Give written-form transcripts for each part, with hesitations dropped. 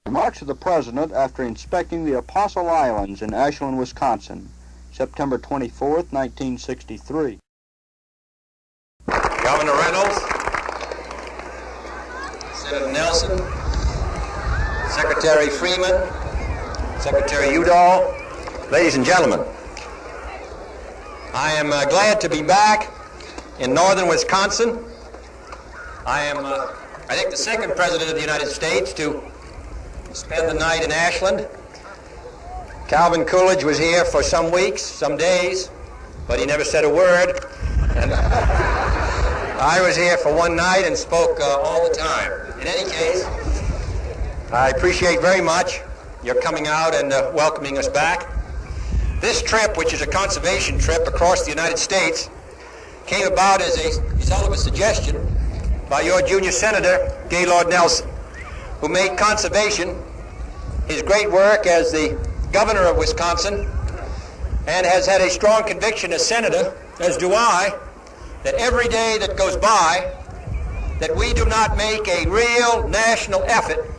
Remarks of the President after inspecting the Apostle Islands in Ashland, Wisconsin, September 24th, 1963. Governor Reynolds, Senator Nelson, Secretary Freeman, Secretary Udall, ladies and gentlemen, I am glad to be back in northern Wisconsin. I am, I think, the second President of the United States to spend the night in Ashland. Calvin Coolidge was here for some weeks, some days, but he never said a word. And I was here for one night and spoke all the time. In any case, I appreciate very much your coming out and welcoming us back. This trip, which is a conservation trip across the United States, came about as a result of a suggestion by your junior senator, Gaylord Nelson, who made conservation his great work as the governor of Wisconsin and has had a strong conviction as senator, as do I, that every day that goes by that we do not make a real national effort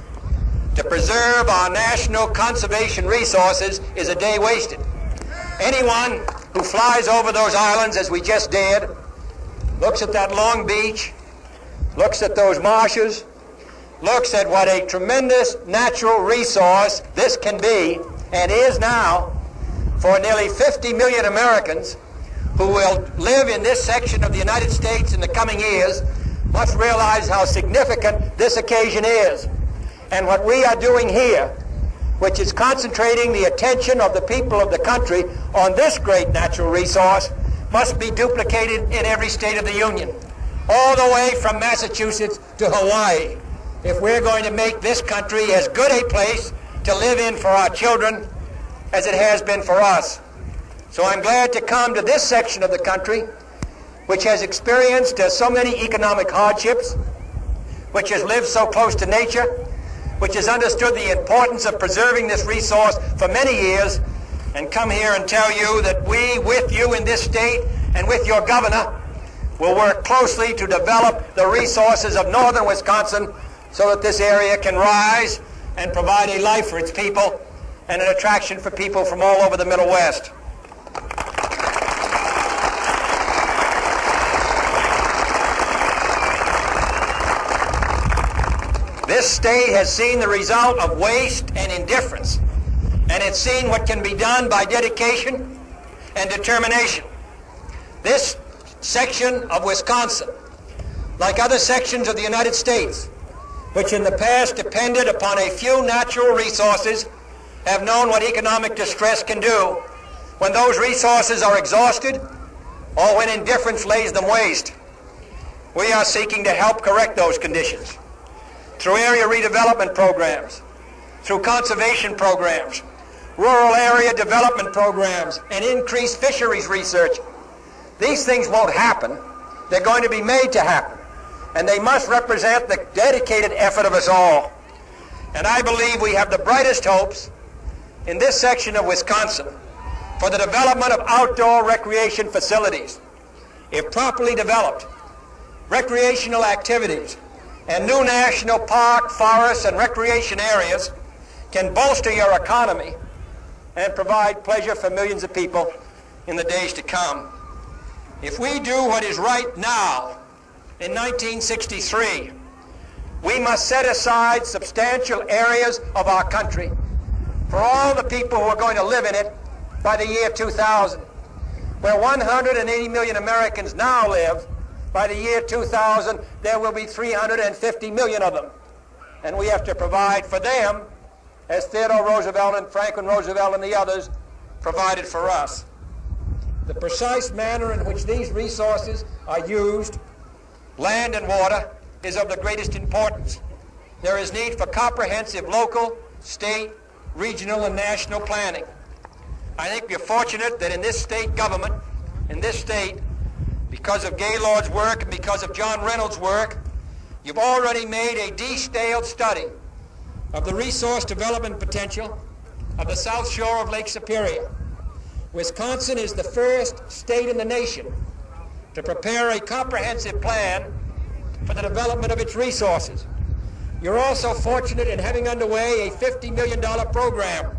to preserve our national conservation resources is a day wasted. Anyone who flies over those islands, as we just did, looks at that long beach, looks at those marshes, looks at what a tremendous natural resource this can be and is now for nearly 50 million Americans who will live in this section of the United States in the coming years, must realize how significant this occasion is. And what we are doing here, which is concentrating the attention of the people of the country on this great natural resource, must be duplicated in every state of the Union, all the way from Massachusetts to Hawaii, if we're going to make this country as good a place to live in for our children as it has been for us. So I'm glad to come to this section of the country, which has experienced so many economic hardships, which has lived so close to nature, which has understood the importance of preserving this resource for many years, and come here and tell you that we, with you in this state and with your governor, will work closely to develop the resources of northern Wisconsin so that this area can rise and provide a life for its people and an attraction for people from all over the Middle West. This state has seen the result of waste and indifference, and it's seen what can be done by dedication and determination. This section of Wisconsin, like other sections of the United States, which in the past depended upon a few natural resources, have known what economic distress can do when those resources are exhausted or when indifference lays them waste. We are seeking to help correct those conditions through area redevelopment programs, through conservation programs, rural area development programs, and increased fisheries research. These things won't happen. They're going to be made to happen. And they must represent the dedicated effort of us all. And I believe we have the brightest hopes in this section of Wisconsin for the development of outdoor recreation facilities. If properly developed, recreational activities and new national park, forests, and recreation areas can bolster your economy and provide pleasure for millions of people in the days to come. If we do what is right now, in 1963, we must set aside substantial areas of our country for all the people who are going to live in it by the year 2000. Where 180 million Americans now live, by the year 2000, there will be 350 million of them. And we have to provide for them as Theodore Roosevelt and Franklin Roosevelt and the others provided for us. The precise manner in which these resources are used, land and water, is of the greatest importance. There is need for comprehensive local, state, regional, and national planning. I think we're fortunate that in this state government, in this state, because of Gaylord's work and because of John Reynolds' work, you've already made a detailed study of the resource development potential of the South Shore of Lake Superior. Wisconsin is the first state in the nation to prepare a comprehensive plan for the development of its resources. You're also fortunate in having underway a $50 million program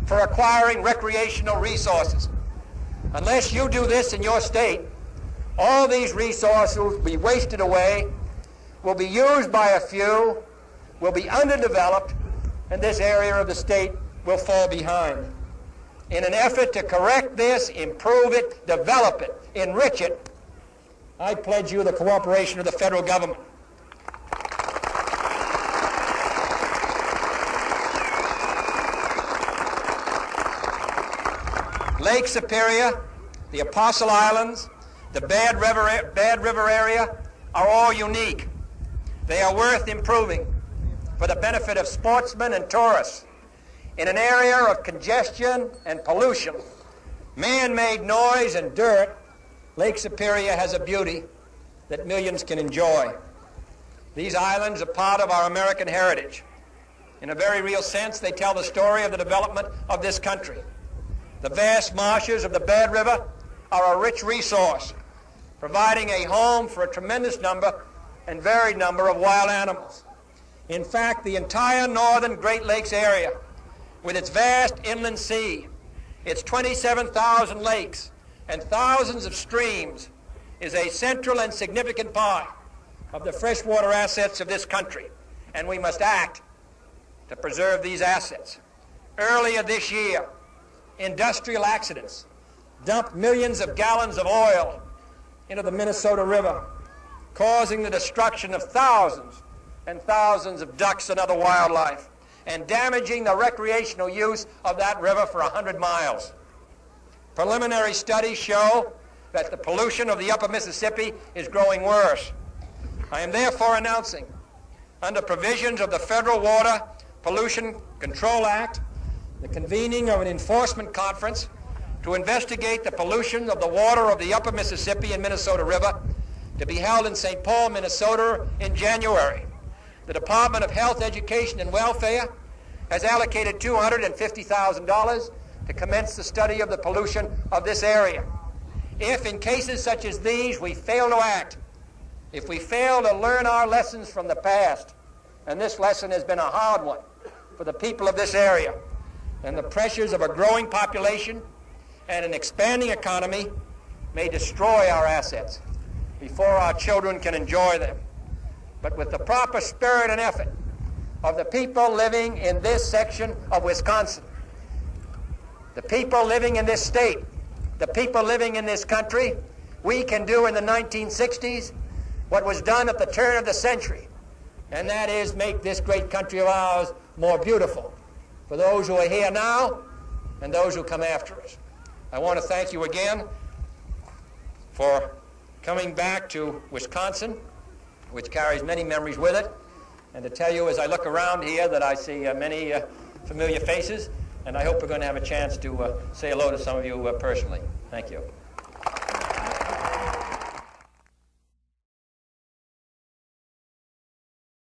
for acquiring recreational resources. Unless you do this in your state, all these resources will be wasted away, will be used by a few, will be underdeveloped, and this area of the state will fall behind. In an effort to correct this, improve it, develop it, enrich it, I pledge you the cooperation of the federal government. Lake Superior, the Apostle Islands, the Bad River area are all unique. They are worth improving for the benefit of sportsmen and tourists. In an area of congestion and pollution, man-made noise and dirt, Lake Superior has a beauty that millions can enjoy. These islands are part of our American heritage. In a very real sense, they tell the story of the development of this country. The vast marshes of the Bad River are a rich resource, providing a home for a tremendous number and varied number of wild animals. In fact, the entire northern Great Lakes area, with its vast inland sea, its 27,000 lakes, and thousands of streams, is a central and significant part of the freshwater assets of this country, and we must act to preserve these assets. Earlier this year, industrial accidents dumped millions of gallons of oil into the Minnesota River, causing the destruction of thousands and thousands of ducks and other wildlife, and damaging the recreational use of that river for 100 miles. Preliminary studies show that the pollution of the upper Mississippi is growing worse. I am therefore announcing, under provisions of the Federal Water Pollution Control Act, the convening of an enforcement conference to investigate the pollution of the water of the upper Mississippi and Minnesota River, to be held in St. Paul, Minnesota in January. The Department of Health, Education, and Welfare has allocated $250,000 to commence the study of the pollution of this area. If in cases such as these we fail to act, if we fail to learn our lessons from the past, and this lesson has been a hard one for the people of this area, then the pressures of a growing population and an expanding economy may destroy our assets before our children can enjoy them. But with the proper spirit and effort of the people living in this section of Wisconsin, the people living in this state, the people living in this country, we can do in the 1960s what was done at the turn of the century, and that is make this great country of ours more beautiful for those who are here now and those who come after us. I want to thank you again for coming back to Wisconsin, which carries many memories with it, and to tell you as I look around here that I see many familiar faces, and I hope we're going to have a chance to say hello to some of you personally. Thank you.